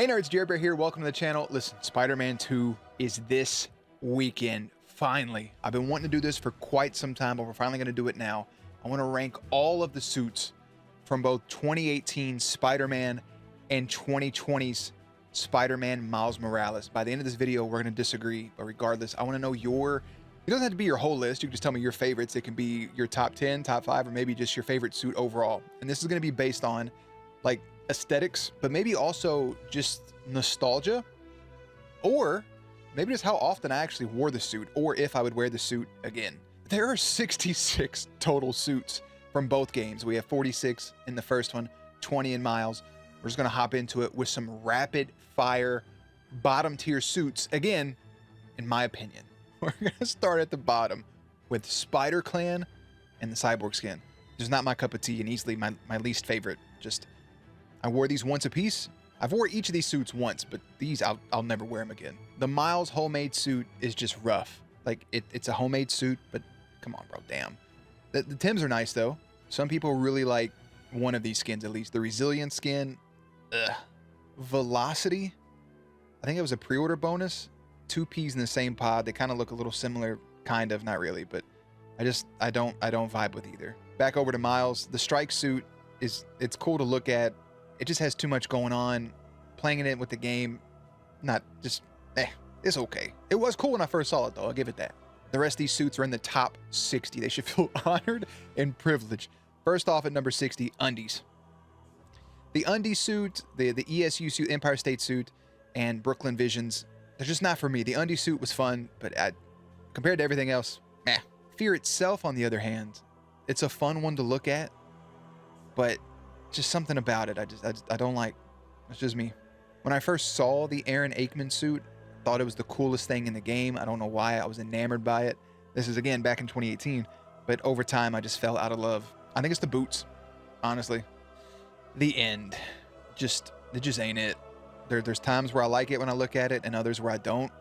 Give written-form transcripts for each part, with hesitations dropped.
Hey nerds, Jared Bear here. Welcome to the channel. Listen, Spider-Man 2 is this weekend. Finally. I've been wanting to do this for quite some time, but we're finally going to do it now. I want to rank all of the suits from both 2018 Spider-Man and 2020's Spider-Man Miles Morales. By the end of this video, we're going to disagree, but regardless, I want to know it doesn't have to be your whole list. You can just tell me your favorites. It can be your top 10, top 5, or maybe just your favorite suit overall. And this is going to be based on like aesthetics, but maybe also just nostalgia, or maybe just how often I actually wore the suit, or if I would wear the suit again. There are 66 total suits from both games. We have 46 in the first one, 20 in Miles. We're just going to hop into it with some rapid fire bottom tier suits. Again, in my opinion, we're going to start at the bottom with Spider Clan and the Cyborg skin. Just not my cup of tea and easily my least favorite. Just, I wore these once a piece. I've wore each of these suits once, but these I'll never wear them again. The Miles homemade suit is just rough. Like it's a homemade suit, but come on, bro, damn. The Tims are nice though. Some people really like one of these skins at least. The Resilient skin, ugh. Velocity, I think it was a pre-order bonus. 2 Ps in the same pod. They kind of look a little similar, kind of, not really, but I don't vibe with either. Back over to Miles. The Strike suit it's cool to look at. It just has too much going on. Playing it with the game, it's okay. It was cool when I first saw it though, I'll give it that. The rest of these suits are in the top 60. They should feel honored and privileged. First off at number 60, Undies. The Undie suit, the ESU suit, Empire State suit, and Brooklyn Visions, they're just not for me. The Undie suit was fun, but compared to everything else, meh. Fear itself, on the other hand, it's a fun one to look at, but just something about it I don't like. It's just me. When I first saw the Aaron Aikman suit, I thought it was the coolest thing in the game. I don't know why. I was enamored by it. This is again back in 2018, but over time I just fell out of love. I think it's the boots, honestly. The end, it just ain't it. There's times where I like it when I look at it and others where I don't.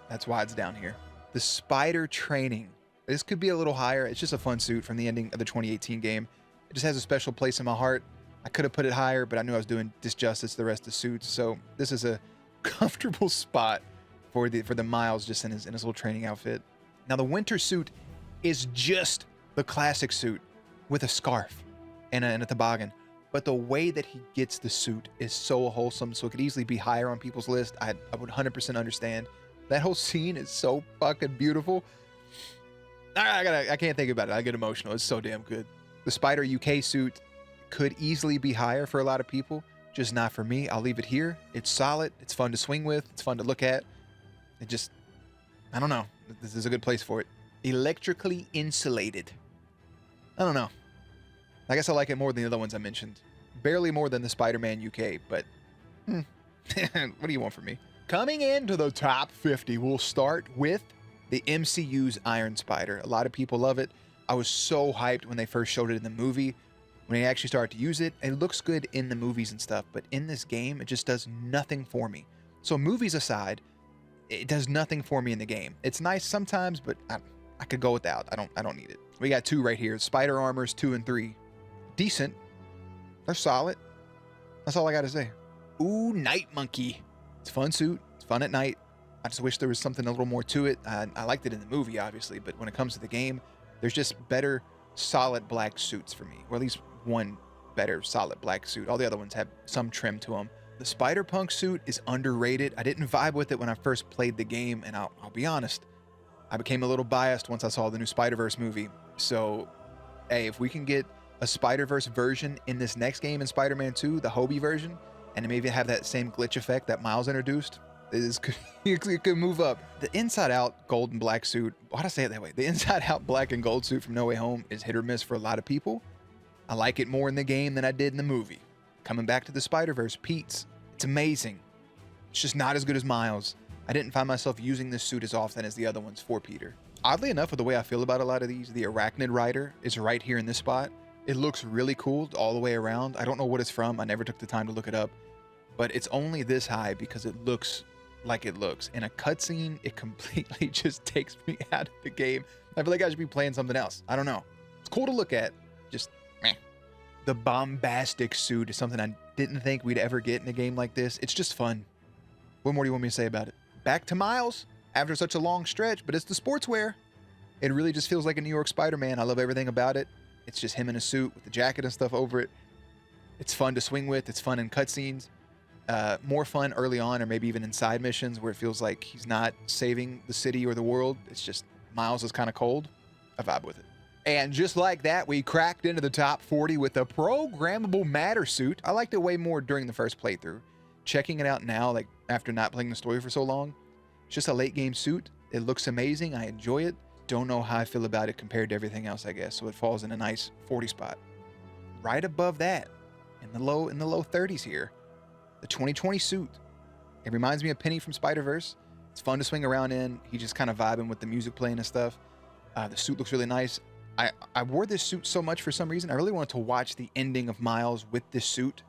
That's why it's down here. The Spider Training. This could be a little higher. It's just a fun suit from the ending of the 2018 game. It just has a special place in my heart. I could have put it higher, but I knew I was doing disjustice to the rest of the suits. So this is a comfortable spot for the Miles just in his little training outfit. Now the winter suit is just the classic suit with a scarf and a toboggan. But the way that he gets the suit is so wholesome, so it could easily be higher on people's list. I would 100% understand. That whole scene is so fucking beautiful. I can't think about it. I get emotional. It's so damn good. The Spider UK suit could easily be higher for a lot of people, just not for me. I'll leave it here. It's solid. It's fun to swing with. It's fun to look at. I don't know. This is a good place for it. Electrically insulated. I don't know. I guess I like it more than the other ones I mentioned. Barely more than the Spider-Man UK, but what do you want from me? Coming into the top 50, we'll start with the MCU's Iron Spider. A lot of people love it. I was so hyped when they first showed it in the movie. When they actually started to use it, it looks good in the movies and stuff, but in this game, it just does nothing for me. So movies aside, it does nothing for me in the game. It's nice sometimes, but I could go without. I don't need it. We got 2 right here. Spider Armors 2 and 3. Decent. They're solid. That's all I got to say. Ooh, Night Monkey. It's a fun suit. It's fun at night. I just wish there was something a little more to it. I liked it in the movie, obviously, but when it comes to the game, there's just better solid black suits for me, or at least one better solid black suit. All the other ones have some trim to them. The Spider-Punk suit is underrated. I didn't vibe with it when I first played the game, and I'll be honest, I became a little biased once I saw the new Spider-Verse movie. So, hey, if we can get a Spider-Verse version in this next game in Spider-Man 2, the Hobie version, and maybe have that same glitch effect that Miles introduced, it could move up. The inside-out gold and black suit, why'd I say it that way? The inside-out black and gold suit from No Way Home is hit or miss for a lot of people. I like it more in the game than I did in the movie. Coming back to the Spider-Verse, Pete's, it's amazing. It's just not as good as Miles. I didn't find myself using this suit as often as the other ones for Peter. Oddly enough, with the way I feel about a lot of these, the Arachnid Rider is right here in this spot. It looks really cool all the way around. I don't know what it's from. I never took the time to look it up. But it's only this high because it looks like it looks. In a cutscene, it completely just takes me out of the game. I feel like I should be playing something else. I don't know. It's cool to look at. Just meh. The bombastic suit is something I didn't think we'd ever get in a game like this. It's just fun. What more do you want me to say about it? Back to Miles after such a long stretch, but it's the sportswear. It really just feels like a New York Spider-Man. I love everything about it. It's just him in a suit with the jacket and stuff over it. It's fun to swing with. It's fun in cutscenes. More fun early on, or maybe even in side missions where it feels like he's not saving the city or the world. It's just Miles is kind of cold. I vibe with it. And just like that, we cracked into the top 40 with a programmable matter suit. I liked it way more during the first playthrough. Checking it out now, like after not playing the story for so long, it's just a late game suit. It looks amazing. I enjoy it. Don't know how I feel about it compared to everything else, I guess. So it falls in a nice 40 spot. Right above that, in the low 30s here, the 2020 suit. It reminds me of Penny from Spider-Verse. It's fun to swing around in. He's just kind of vibing with the music playing and stuff. The suit looks really nice. I wore this suit so much for some reason. I really wanted to watch the ending of Miles with this suit,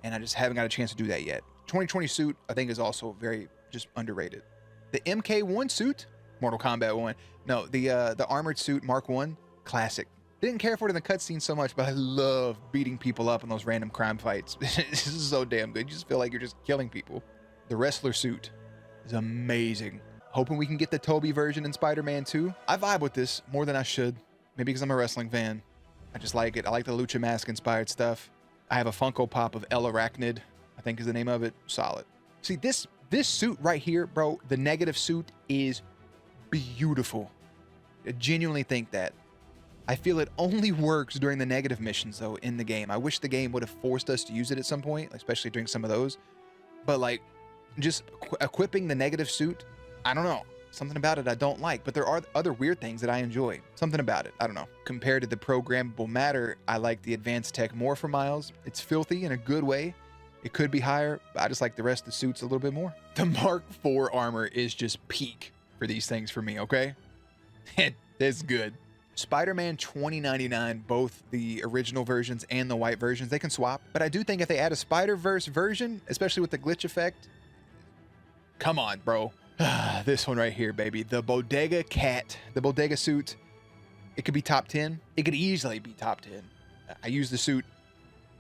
and I just haven't got a chance to do that yet. 2020 suit, I think, is also very just underrated. The MK1 suit, Mortal Kombat 1. No, the armored suit, Mark 1, classic. Didn't care for it in the cutscene so much, but I love beating people up in those random crime fights. This is so damn good. You just feel like you're just killing people. The wrestler suit is amazing. Hoping we can get the Toby version in Spider-Man 2. I vibe with this more than I should. Maybe because I'm a wrestling fan. I just like it. I like the Lucha Mask inspired stuff. I have a Funko Pop of El Arachnid, I think is the name of it. Solid. See, this suit right here, bro, the negative suit is beautiful. I genuinely think that. I feel it only works during the negative missions, though, in the game. I wish the game would have forced us to use it at some point, especially during some of those. But, like, just equipping the negative suit, I don't know. Something about it I don't like, but there are other weird things that I enjoy. Something about it, I don't know. Compared to the programmable matter, I like the advanced tech more for Miles. It's filthy in a good way. It could be higher, but I just like the rest of the suits a little bit more. The Mark IV armor is just peak for these things for me, okay? It's good. Spider-Man 2099, both the original versions and the white versions, they can swap. But I do think if they add a Spider-Verse version, especially with the glitch effect, come on, bro. This one right here, baby. The Bodega Cat, the Bodega suit. It could be top 10. It could easily be top 10. I use the suit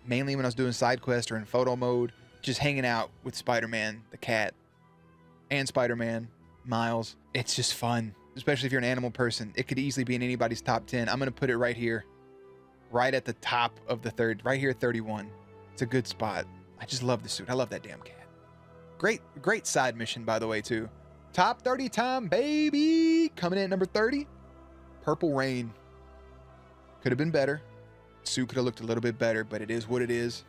mainly when I was doing side quests or in photo mode, just hanging out with Spider-Man, the cat, and Spider-Man, Miles. It's just fun, especially if you're an animal person. It could easily be in anybody's top 10. I'm going to put it right here, right at the top of the third, right here at 31. It's a good spot. I just love the suit. I love that damn cat. Great side mission, by the way, too. Top 30 time, baby. Coming in at number 30. Purple Rain. Could have been better. Suit could have looked a little bit better, but it is what it is.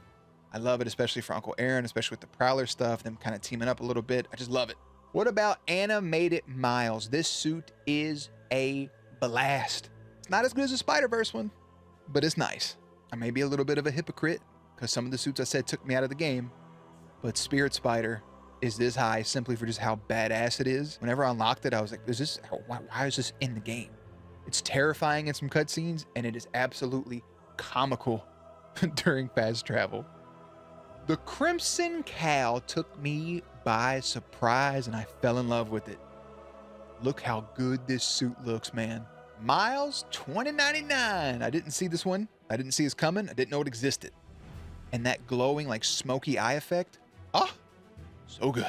I love it, especially for Uncle Aaron, especially with the Prowler stuff, them kind of teaming up a little bit. I just love it. What about animated Miles? This suit is a blast. It's not as good as the Spider-Verse one, but it's nice. I may be a little bit of a hypocrite because some of the suits I said took me out of the game, but Spirit Spider is this high simply for just how badass it is. Whenever I unlocked it, I was like, why is this in the game? It's terrifying in some cutscenes, and it is absolutely comical during fast travel. The Crimson Cow took me by surprise, and I fell in love with it. Look how good this suit looks, man. Miles 2099. I didn't see this one. I didn't see this coming. I didn't know it existed. And that glowing, like, smoky eye effect. So good.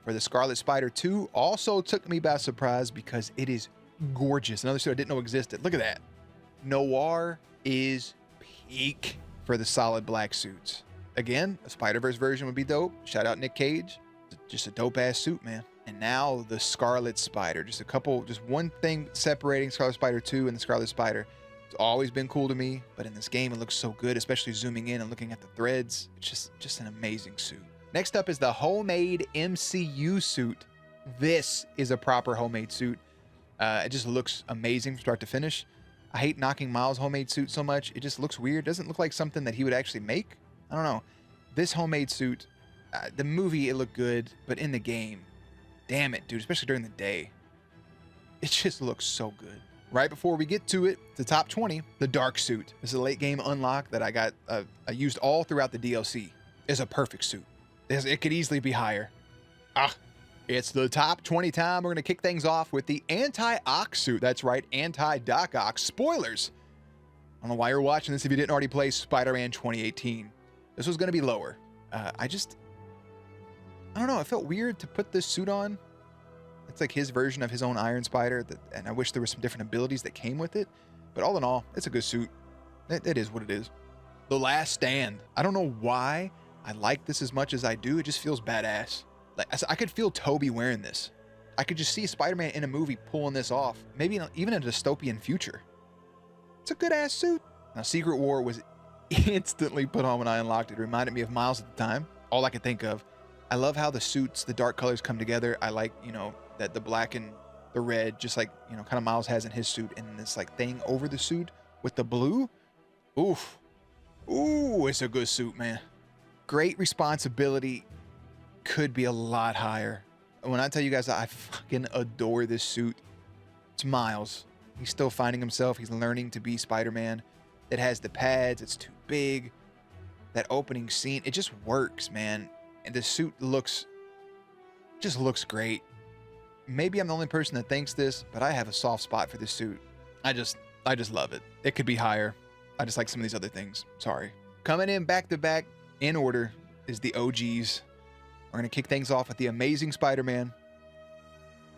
For the Scarlet Spider 2, also took me by surprise because it is gorgeous. Another suit I didn't know existed. Look at that. Noir is peak for the solid black suits. Again, a Spider-Verse version would be dope. Shout out Nick Cage. Just a dope-ass suit, man. And now the Scarlet Spider. Just one thing separating Scarlet Spider 2 and the Scarlet Spider. It's always been cool to me, but in this game it looks so good, especially zooming in and looking at the threads. It's just an amazing suit. Next up is the homemade MCU suit. This is a proper homemade suit. It just looks amazing from start to finish. I hate knocking Miles' homemade suit so much. It just looks weird. It doesn't look like something that he would actually make. I don't know. This homemade suit, the movie, it looked good, but in the game, damn it, dude, especially during the day, it just looks so good. Right before we get to it, the top 20, the dark suit. This is a late game unlock that I used all throughout the DLC. It's a perfect suit. It could easily be higher. It's the top 20 time. We're going to kick things off with the anti-Ock suit. That's right, anti-Doc Ock. Spoilers. I don't know why you're watching this if you didn't already play Spider-Man 2018. This was going to be lower. I don't know. It felt weird to put this suit on. It's like his version of his own Iron Spider, and I wish there were some different abilities that came with it. But all in all, it's a good suit. It is what it is. The Last Stand. I don't know why I like this as much as I do. It just feels badass. Like I could feel Tobey wearing this. I could just see Spider-Man in a movie pulling this off. Maybe even in a dystopian future. It's a good ass suit. Now, Secret War was instantly put on when I unlocked it. It reminded me of Miles at the time. All I could think of. I love how the suits, the dark colors come together. I like, that the black and the red, just like, kind of Miles has in his suit, and this like thing over the suit with the blue. Oof. Ooh, it's a good suit, man. Great responsibility. Could be a lot higher. When I tell you guys, I fucking adore this suit. It's Miles. He's still finding himself. He's learning to be Spider-Man. It has the pads. It's too big. That opening scene, it just works, man. And the suit looks great. Maybe I'm the only person that thinks this, but I have a soft spot for this suit. I just love it. It could be higher. I just like some of these other things. Sorry. Coming in back to back in order is the OGs. We're going to kick things off with the Amazing Spider-Man,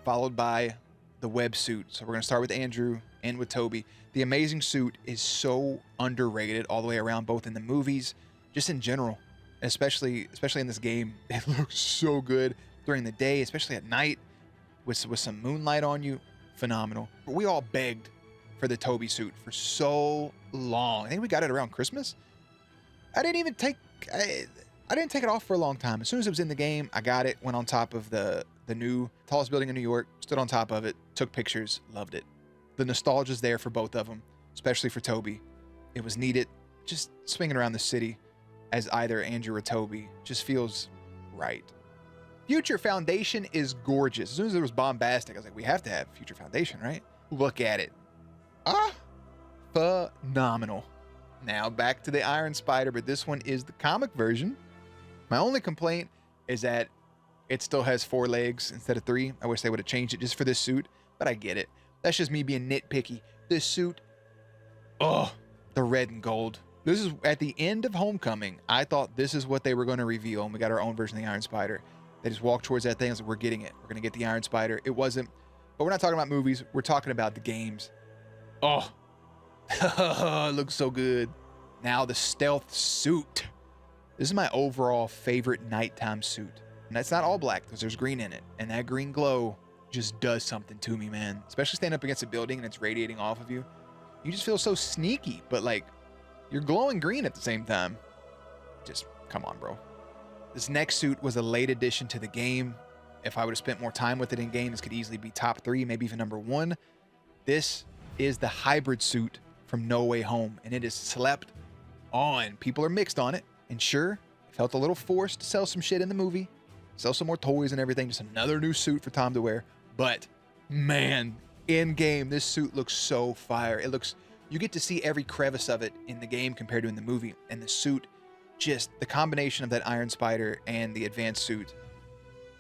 followed by the web suit. So we're going to start with Andrew and with Tobey. The Amazing suit is so underrated all the way around, both in the movies, just in general, especially in this game. It looks so good during the day, especially at night with some moonlight on you. Phenomenal. We all begged for the Tobey suit for so long. I think we got it around Christmas. I didn't take it off for a long time. As soon as it was in the game, I got it, went on top of the new tallest building in New York, stood on top of it, took pictures, loved it. The nostalgia's there for both of them, especially for Tobey. It was needed. Just swinging around the city as either Andrew or Tobey just feels right. Future Foundation is gorgeous. As soon as it was bombastic, I was like, we have to have Future Foundation, right? Look at it. Phenomenal. Now back to the Iron Spider, but this one is the comic version. My only complaint is that it still has 4 legs instead of 3. I wish they would have changed it just for this suit, but I get it. That's just me being nitpicky. This suit, the red and gold. This is at the end of Homecoming. I thought this is what they were going to reveal, and we got our own version of the Iron Spider. They just walked towards that thing and said, we're getting it. We're going to get the Iron Spider. It wasn't, but we're not talking about movies. We're talking about the games. Oh, it looks so good. Now the stealth suit. This is my overall favorite nighttime suit. And that's not all black, because there's green in it. And that green glow just does something to me, man. Especially standing up against a building and it's radiating off of you. You just feel so sneaky, but like you're glowing green at the same time. Just come on, bro. This next suit was a late addition to the game. If I would have spent more time with it in game, this could easily be top 3, maybe even number 1. This is the hybrid suit from No Way Home, and it is slept on. People are mixed on it, and sure, it felt a little forced to sell some shit in the movie, sell some more toys and everything, just another new suit for Tom to wear. But man, in game, this suit looks so fire. You get to see every crevice of it in the game compared to in the movie, and the suit, just the combination of that Iron Spider and the advanced suit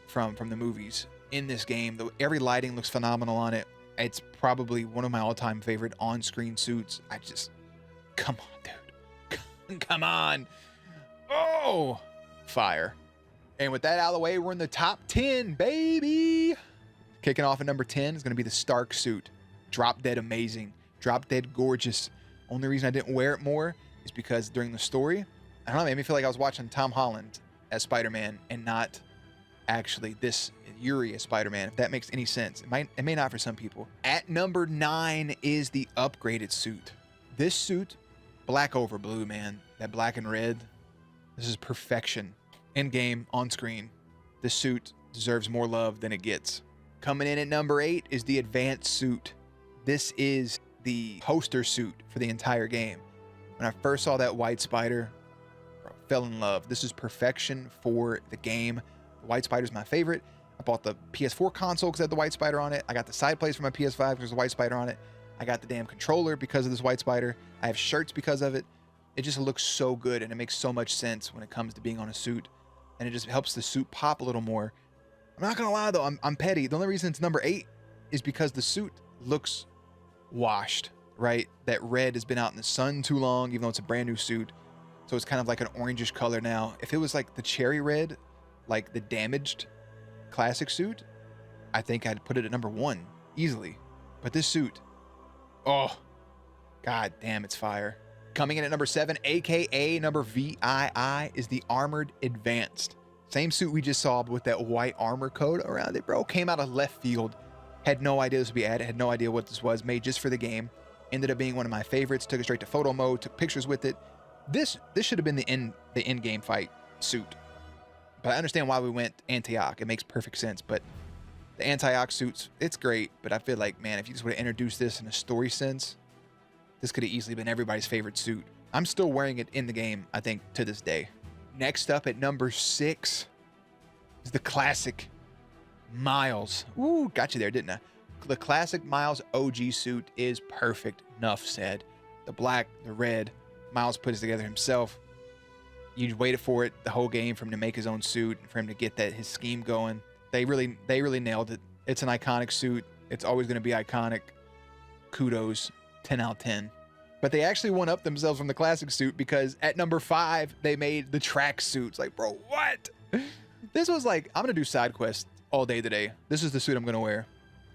from the movies in this game. Every lighting looks phenomenal on it. It's probably one of my all-time favorite on-screen suits. Come on, dude. Come on. Oh, fire. And with that out of the way, we're in the top 10, baby. Kicking off at number 10 is going to be the Stark suit. Drop dead amazing. Drop dead gorgeous. Only reason I didn't wear it more is because during the story, I don't know, it made me feel like I was watching Tom Holland as Spider-Man and not actually this Yuri as Spider-Man, if that makes any sense. It may not for some people. At number 9 is the upgraded suit. This suit, black over blue, man. That black and red, this is perfection. In game, on screen, this suit deserves more love than it gets. Coming in at number 8 is the advanced suit. This is the poster suit for the entire game. When I first saw that white spider, I fell in love. This is perfection for the game. The white spider is my favorite. I bought the PS4 console because it had the white spider on it. I got the side plates for my PS5 because there's a white spider on it. I got the damn controller because of this white spider. I have shirts because of it. It just looks so good, and it makes so much sense when it comes to being on a suit. And it just helps the suit pop a little more. I'm not gonna lie though, I'm petty. The only reason it's number 8 is because the suit looks washed. right? That red has been out in the sun too long, even though it's a brand new suit. So it's kind of like an orangish color now. If it was like the cherry red, like the damaged classic suit, I think I'd put it at number 1 easily. But this suit, oh, god damn, it's fire. Coming in at number 7, aka number VII, is the Armored Advanced. Same suit we just saw, but with that white armor coat around it, bro. Came out of left field. Had no idea this would be added. Had no idea what this was. Made just for the game. Ended up being one of my favorites. Took it straight to photo mode. Took pictures with it. This should have been the end game fight suit. But I understand why we went anti-Ock. It makes perfect sense. But the anti-Ock suits, it's great. But I feel like, man, if you just would have introduced this in a story sense, this could have easily been everybody's favorite suit. I'm still wearing it in the game, I think, to this day. Next up at number 6 is the classic Miles. Ooh, got you there, didn't I? The classic Miles OG suit is perfect. Enough said. The black, the red. Miles put it together himself. You waited for it the whole game for him to make his own suit, for him to get his scheme going. They really nailed it. It's an iconic suit. It's always going to be iconic. Kudos. 10 out of 10. But they actually one up themselves from the classic suit, because at number 5 they made the track suits. Like, bro, what? This was like, I'm gonna do side quests all day today. This is the suit I'm gonna wear.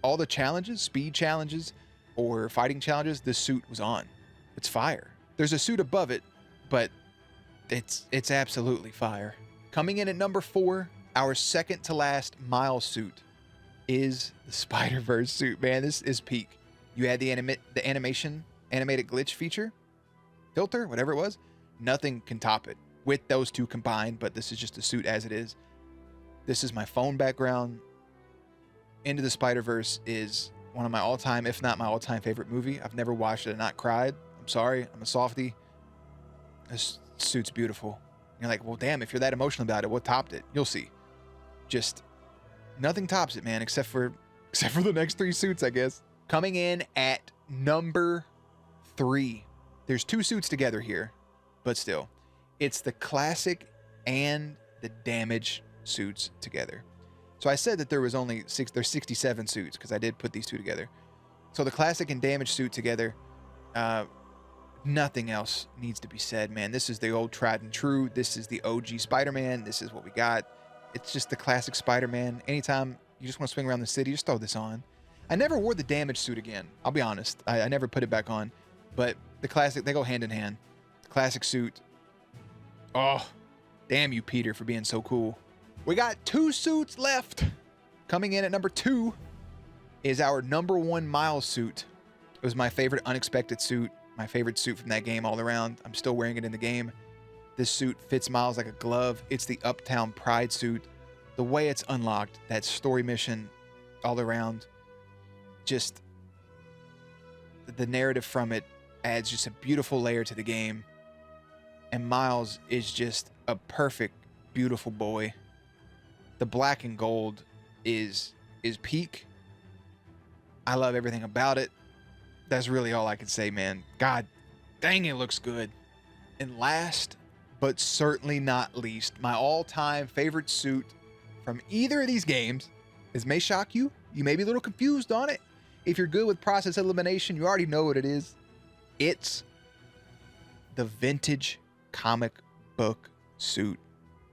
All the challenges, speed challenges or fighting challenges, this suit was on. It's fire. There's a suit above it, but it's absolutely fire. Coming in at number 4, our second to last Miles suit is the Spider-Verse suit. Man, this is peak. You had the animated glitch feature, filter, whatever it was. Nothing can top it with those two combined, but this is just a suit as it is. This is my phone background. Into the Spider-Verse is one of my all-time, if not my all-time favorite movie. I've never watched it and not cried. I'm sorry, I'm a softie. This suit's beautiful. You're like, well, damn, if you're that emotional about it, what topped it? You'll see. Just nothing tops it, man, except for the next 3 suits, I guess. Coming in at number 3. There's 2 suits together here, but still. It's the classic and the damage suits together. So I said that there was only there's 67 suits, because I did put these 2 together. So the classic and damage suit together, nothing else needs to be said, man. This is the old tried and true. This is the OG Spider-Man. This is what we got. It's just the classic Spider-Man. Anytime you just want to swing around the city, just throw this on. I never wore the damage suit again. I'll be honest. I never put it back on. But the classic, they go hand in hand. The classic suit. Oh, damn you, Peter, for being so cool. We got 2 suits left. Coming in at number 2 is our number 1 Miles suit. It was my favorite unexpected suit. My favorite suit from that game all around. I'm still wearing it in the game. This suit fits Miles like a glove. It's the Uptown Pride suit. The way it's unlocked, that story mission all around, just the narrative from it adds just a beautiful layer to the game. And Miles is just a perfect, beautiful boy. The black and gold is peak. I love everything about it. That's really all I can say, man. God dang, it looks good. And last, but certainly not least, my all-time favorite suit from either of these games. This may shock you. You may be a little confused on it. If you're good with process elimination, you already know what it is. It's the vintage comic book suit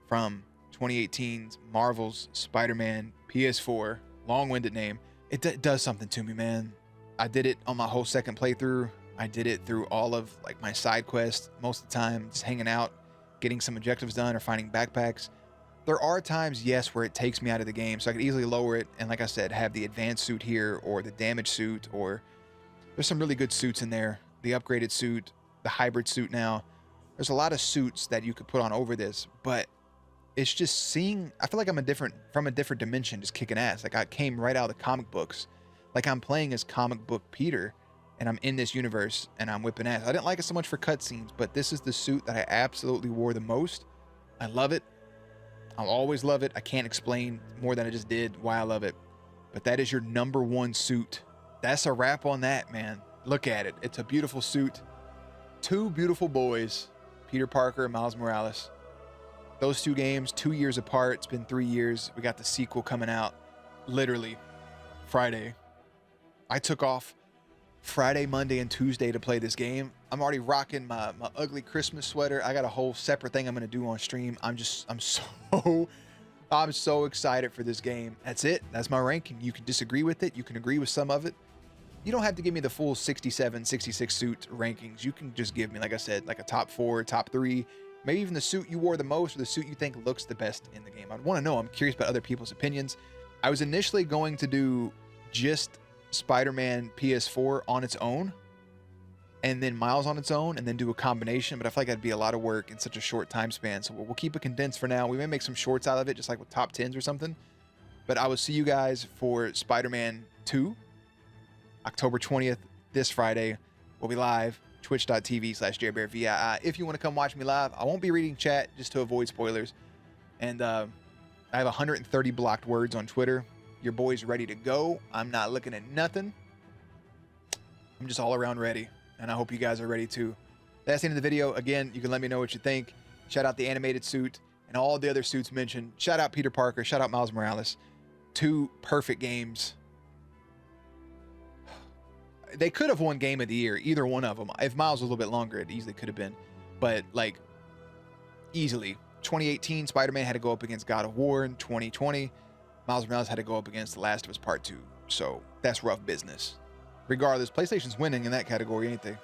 from 2018's Marvel's Spider-Man PS4. Long-winded name. It does something to me, man. I did it on my whole second playthrough. I did it through all of like my side quests most of the time, just hanging out, getting some objectives done or finding backpacks. There are times, yes, where it takes me out of the game, so I could easily lower it and, like I said, have the advanced suit here or the damage suit, or there's some really good suits in there. The upgraded suit, the hybrid suit now. There's a lot of suits that you could put on over this, but it's just seeing, I feel like I'm from a different dimension, just kicking ass. Like I came right out of the comic books. Like I'm playing as comic book Peter, and I'm in this universe, and I'm whipping ass. I didn't like it so much for cutscenes, but this is the suit that I absolutely wore the most. I love it. I'll always love it. I can't explain more than I just did why I love it. But that is your number 1 suit. That's a wrap on that, man. Look at it. It's a beautiful suit. 2 beautiful boys, Peter Parker and Miles Morales. Those 2 games, 2 years apart. It's been 3 years. We got the sequel coming out literally Friday. I took off Friday, Monday, and Tuesday to play this game. I'm already rocking my ugly Christmas sweater. I got a whole separate thing I'm gonna do on stream. I'm so excited for this game. That's it. That's my ranking. You can disagree with it. You can agree with some of it. You don't have to give me the full 67, 66 suit rankings. You can just give me, like I said, like a top 4, top 3, maybe even the suit you wore the most or the suit you think looks the best in the game. I'd want to know. I'm curious about other people's opinions. I was initially going to do just Spider-Man PS4 on its own and then Miles on its own and then do a combination, but I feel like that'd be a lot of work in such a short time span. So we'll keep it condensed for now. We may make some shorts out of it, just like with top 10s or something. But I will see you guys for Spider-Man 2, October 20th, this Friday. We'll be live, twitch.tv/JareBearVII. If you want to come watch me live, I won't be reading chat just to avoid spoilers. And I have 130 blocked words on Twitter. Your boy's ready to go. I'm not looking at nothing. I'm just all around ready. And I hope you guys are ready too. That's the end of the video. Again, you can let me know what you think. Shout out the animated suit and all the other suits mentioned. Shout out Peter Parker. Shout out Miles Morales. 2 perfect games. They could have won Game of the Year, either one of them. If Miles was a little bit longer, it easily could have been. But, like, easily. 2018, Spider-Man had to go up against God of War. In 2020, Miles Morales had to go up against The Last of Us Part 2. So, that's rough business. Regardless, PlayStation's winning in that category, ain't they?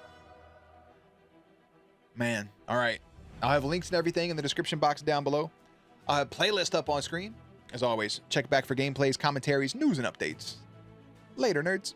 Man, all right. I'll have links and everything in the description box down below. I'll have playlist up on screen. As always, check back for gameplays, commentaries, news, and updates. Later, nerds.